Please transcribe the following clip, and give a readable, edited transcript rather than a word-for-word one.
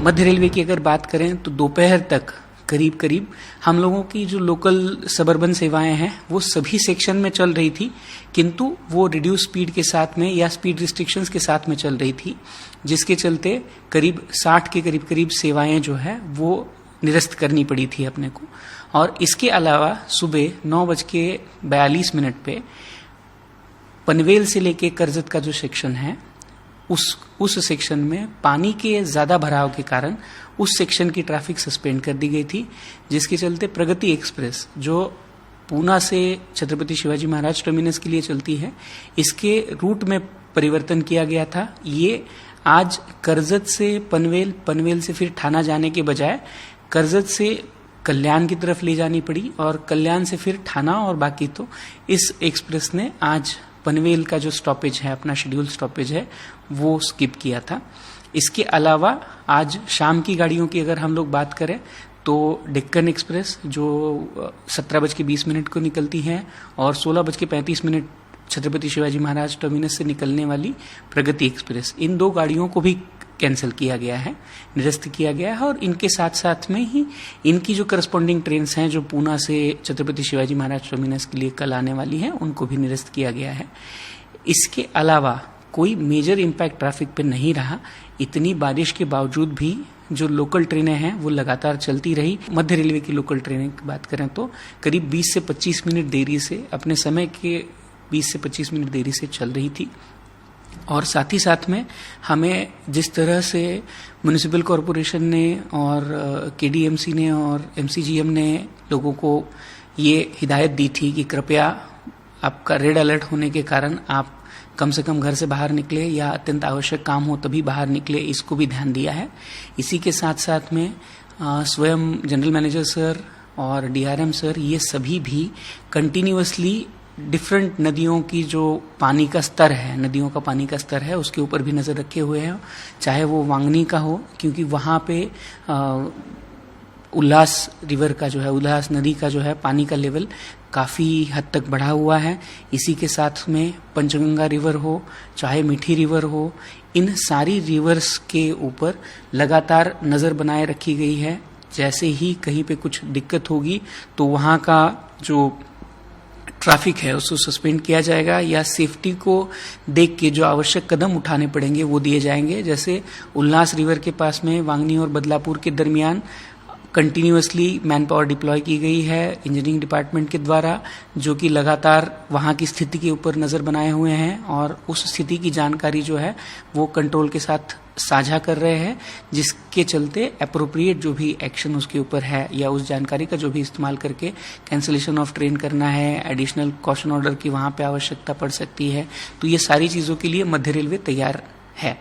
मध्य railway की अगर बात करें तो दोपहर तक करीब करीब हम लोगों की जो लोकल सबर्बन सेवाएं हैं वो सभी सेक्शन में चल रही थी, किंतु वो रिड्यूस स्पीड के साथ में या स्पीड रिस्ट्रिक्शंस के साथ में चल रही थी, जिसके चलते करीब 60 के करीब सेवाएं जो है वो निरस्त करनी पड़ी थी अपने को। और इसके अलावा सुबह 9:42 पे पनवेल से लेके करजत का जो सेक्शन है उस सेक्शन में पानी के ज्यादा भराव के कारण उस सेक्शन की ट्रैफिक सस्पेंड कर दी गई थी, जिसके चलते प्रगति एक्सप्रेस जो पूना से छत्रपति शिवाजी महाराज टर्मिनस के लिए चलती है, इसके रूट में परिवर्तन किया गया था। ये आज करजत से पनवेल, पनवेल से फिर ठाना जाने के बजाय करजत से कल्याण की तरफ ले जानी पड़ी और कल्याण से फिर ठाना, और बाकी तो इस एक्सप्रेस ने आज पनवेल का जो स्टॉपेज है, अपना शेड्यूल स्टॉपेज है, वो स्किप किया था। इसके अलावा आज शाम की गाड़ियों की अगर हम लोग बात करें तो डेक्कन एक्सप्रेस जो 17:20 को निकलती है और 16:35 छत्रपति शिवाजी महाराज टर्मिनस से निकलने वाली प्रगति एक्सप्रेस, इन दो गाड़ियों को भी कैंसिल किया गया है, निरस्त किया गया है। और इनके साथ साथ में ही इनकी जो करस्पॉन्डिंग ट्रेन्स हैं जो पूना से छत्रपति शिवाजी महाराज टर्मिनस के लिए कल आने वाली हैं, उनको भी निरस्त किया गया है। इसके अलावा कोई मेजर इम्पैक्ट ट्रैफिक पे नहीं रहा। इतनी बारिश के बावजूद भी जो लोकल ट्रेनें हैं वो लगातार चलती रही। मध्य रेलवे की लोकल ट्रेनें की बात करें तो करीब 20 से 25 मिनट देरी से, अपने समय के 20 से 25 मिनट देरी से चल रही थी। और साथ ही साथ में हमें जिस तरह से म्युनिसिपल कॉरपोरेशन ने और केडीएमसी ने और एमसीजीएम ने लोगों को ये हिदायत दी थी कि कृपया आपका रेड अलर्ट होने के कारण आप कम से कम घर से बाहर निकले या अत्यंत आवश्यक काम हो तभी बाहर निकले, इसको भी ध्यान दिया है। इसी के साथ साथ में स्वयं जनरल मैनेजर सर और डीआरएम सर ये सभी भी कंटिन्यूअसली डिफरेंट नदियों की जो पानी का स्तर है, नदियों का पानी का स्तर है, उसके ऊपर भी नजर रखे हुए हैं। चाहे वो वांगनी का हो, क्योंकि वहां पे उल्लास रिवर का जो है, उल्लास नदी का जो है पानी का लेवल काफी हद तक बढ़ा हुआ है। इसी के साथ में पंचगंगा रिवर हो, चाहे मीठी रिवर हो, इन सारी रिवर्स के ऊपर लगातार नजर बनाए रखी गई है। जैसे ही कहीं पे कुछ दिक्कत होगी तो वहां का जो ट्रैफिक है उसको सस्पेंड किया जाएगा या सेफ्टी को देख के जो आवश्यक कदम उठाने पड़ेंगे वो दिए जाएंगे। जैसे उल्लास रिवर के पास में वांगनी और बदलापुर के दरमियान कंटिन्यूअसली मैन पावर डिप्लॉय की गई है इंजीनियरिंग डिपार्टमेंट के द्वारा, जो कि लगातार वहां की स्थिति के ऊपर नजर बनाए हुए हैं और उस स्थिति की जानकारी जो है वो कंट्रोल के साथ साझा कर रहे हैं, जिसके चलते एप्रोप्रिएट जो भी एक्शन उसके ऊपर है या उस जानकारी का जो भी इस्तेमाल करके कैंसिलेशन ऑफ ट्रेन करना है, एडिशनल कॉशन ऑर्डर की वहां पे आवश्यकता पड़ सकती है। तो ये सारी चीजों के लिए मध्य रेलवे तैयार है।